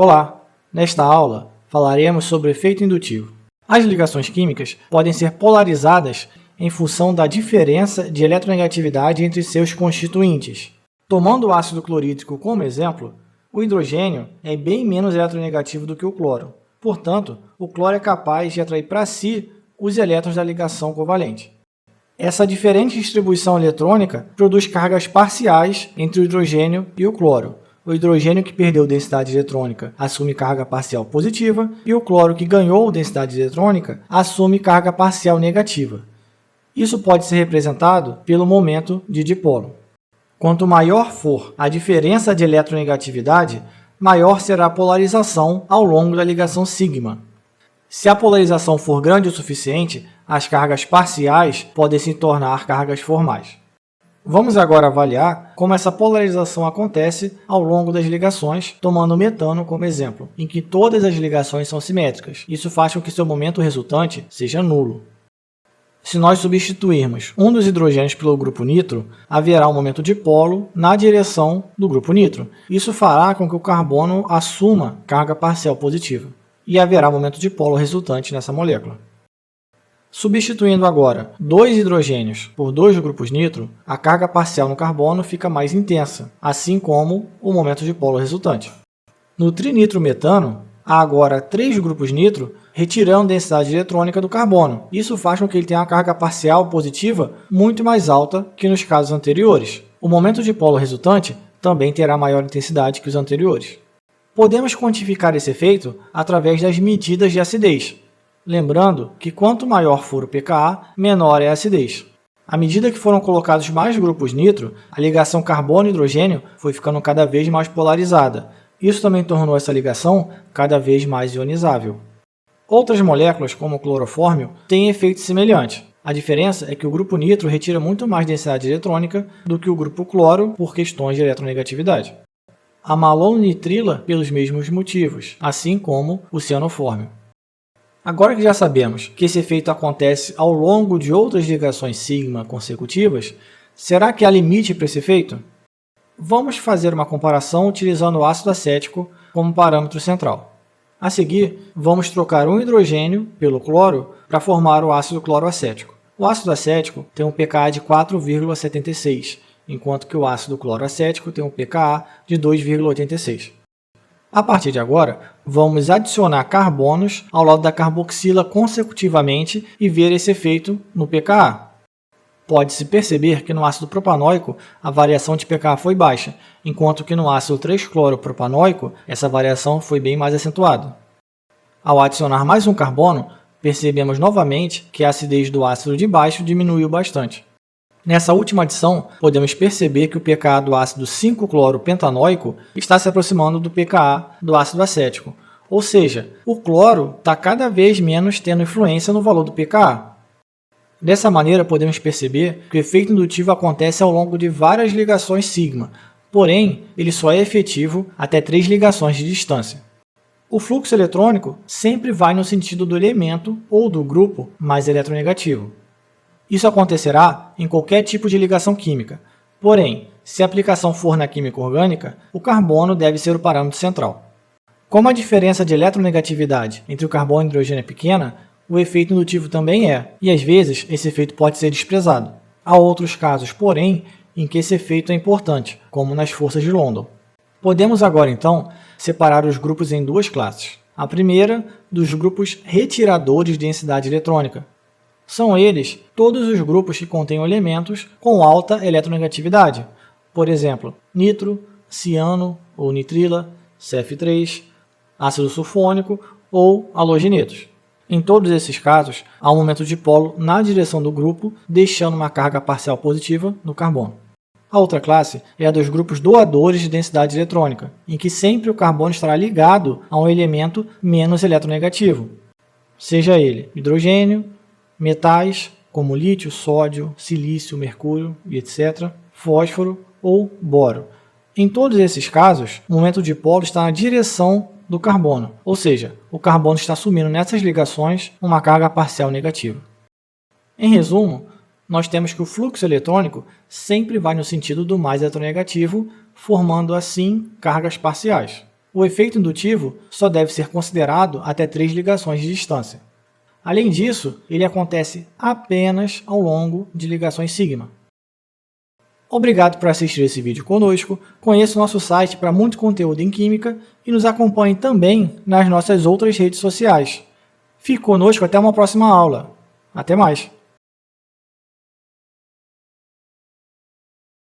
Olá! Nesta aula, falaremos sobre o efeito indutivo. As ligações químicas podem ser polarizadas em função da diferença de eletronegatividade entre seus constituintes. Tomando o ácido clorídrico como exemplo, o hidrogênio é bem menos eletronegativo do que o cloro. Portanto, o cloro é capaz de atrair para si os elétrons da ligação covalente. Essa diferente distribuição eletrônica produz cargas parciais entre o hidrogênio e o cloro. O hidrogênio que perdeu densidade eletrônica assume carga parcial positiva e o cloro que ganhou densidade eletrônica assume carga parcial negativa. Isso pode ser representado pelo momento de dipolo. Quanto maior for a diferença de eletronegatividade, maior será a polarização ao longo da ligação sigma. Se a polarização for grande o suficiente, as cargas parciais podem se tornar cargas formais. Vamos agora avaliar como essa polarização acontece ao longo das ligações, tomando o metano como exemplo, em que todas as ligações são simétricas. Isso faz com que seu momento resultante seja nulo. Se nós substituirmos um dos hidrogênios pelo grupo nitro, haverá um momento dipolo na direção do grupo nitro. Isso fará com que o carbono assuma carga parcial positiva, e haverá um momento dipolo resultante nessa molécula. Substituindo agora dois hidrogênios por dois grupos nitro, a carga parcial no carbono fica mais intensa, assim como o momento dipolo resultante. No trinitrometano, há agora três grupos nitro retirando densidade eletrônica do carbono. Isso faz com que ele tenha uma carga parcial positiva muito mais alta que nos casos anteriores. O momento dipolo resultante também terá maior intensidade que os anteriores. Podemos quantificar esse efeito através das medidas de acidez. Lembrando que quanto maior for o pKa, menor é a acidez. À medida que foram colocados mais grupos nitro, a ligação carbono-hidrogênio foi ficando cada vez mais polarizada. Isso também tornou essa ligação cada vez mais ionizável. Outras moléculas, como o clorofórmio, têm efeito semelhante. A diferença é que o grupo nitro retira muito mais densidade eletrônica do que o grupo cloro por questões de eletronegatividade. A malonitrila pelos mesmos motivos, assim como o cianofórmio. Agora que já sabemos que esse efeito acontece ao longo de outras ligações sigma consecutivas, será que há limite para esse efeito? Vamos fazer uma comparação utilizando o ácido acético como parâmetro central. A seguir, vamos trocar um hidrogênio pelo cloro para formar o ácido cloroacético. O ácido acético tem um pKa de 4,76, enquanto que o ácido cloroacético tem um pKa de 2,86. A partir de agora, vamos adicionar carbonos ao lado da carboxila consecutivamente e ver esse efeito no pKa. Pode-se perceber que no ácido propanóico a variação de pKa foi baixa, enquanto que no ácido 3-cloropropanoico essa variação foi bem mais acentuada. Ao adicionar mais um carbono, percebemos novamente que a acidez do ácido de baixo diminuiu bastante. Nessa última adição, podemos perceber que o pKa do ácido 5-cloropentanoico está se aproximando do pKa do ácido acético, ou seja, o cloro está cada vez menos tendo influência no valor do pKa. Dessa maneira, podemos perceber que o efeito indutivo acontece ao longo de várias ligações sigma, porém, ele só é efetivo até 3 ligações de distância. O fluxo eletrônico sempre vai no sentido do elemento ou do grupo mais eletronegativo. Isso acontecerá em qualquer tipo de ligação química. Porém, se a aplicação for na química orgânica, o carbono deve ser o parâmetro central. Como a diferença de eletronegatividade entre o carbono e o hidrogênio é pequena, o efeito indutivo também é, e às vezes esse efeito pode ser desprezado. Há outros casos, porém, em que esse efeito é importante, como nas forças de London. Podemos agora, então, separar os grupos em duas classes. A primeira, dos grupos retiradores de densidade eletrônica. São eles todos os grupos que contêm elementos com alta eletronegatividade, por exemplo, nitro, ciano ou nitrila, CF3, ácido sulfônico ou halogenetos. Em todos esses casos, há um momento dipolo na direção do grupo, deixando uma carga parcial positiva no carbono. A outra classe é a dos grupos doadores de densidade eletrônica, em que sempre o carbono estará ligado a um elemento menos eletronegativo, seja ele hidrogênio, metais, como lítio, sódio, silício, mercúrio e etc., fósforo ou boro. Em todos esses casos, o momento dipolo está na direção do carbono, ou seja, o carbono está assumindo nessas ligações uma carga parcial negativa. Em resumo, nós temos que o fluxo eletrônico sempre vai no sentido do mais eletronegativo, formando assim cargas parciais. O efeito indutivo só deve ser considerado até 3 ligações de distância. Além disso, ele acontece apenas ao longo de ligações sigma. Obrigado por assistir esse vídeo conosco, conheça o nosso site para muito conteúdo em Química e nos acompanhe também nas nossas outras redes sociais. Fique conosco até uma próxima aula. Até mais!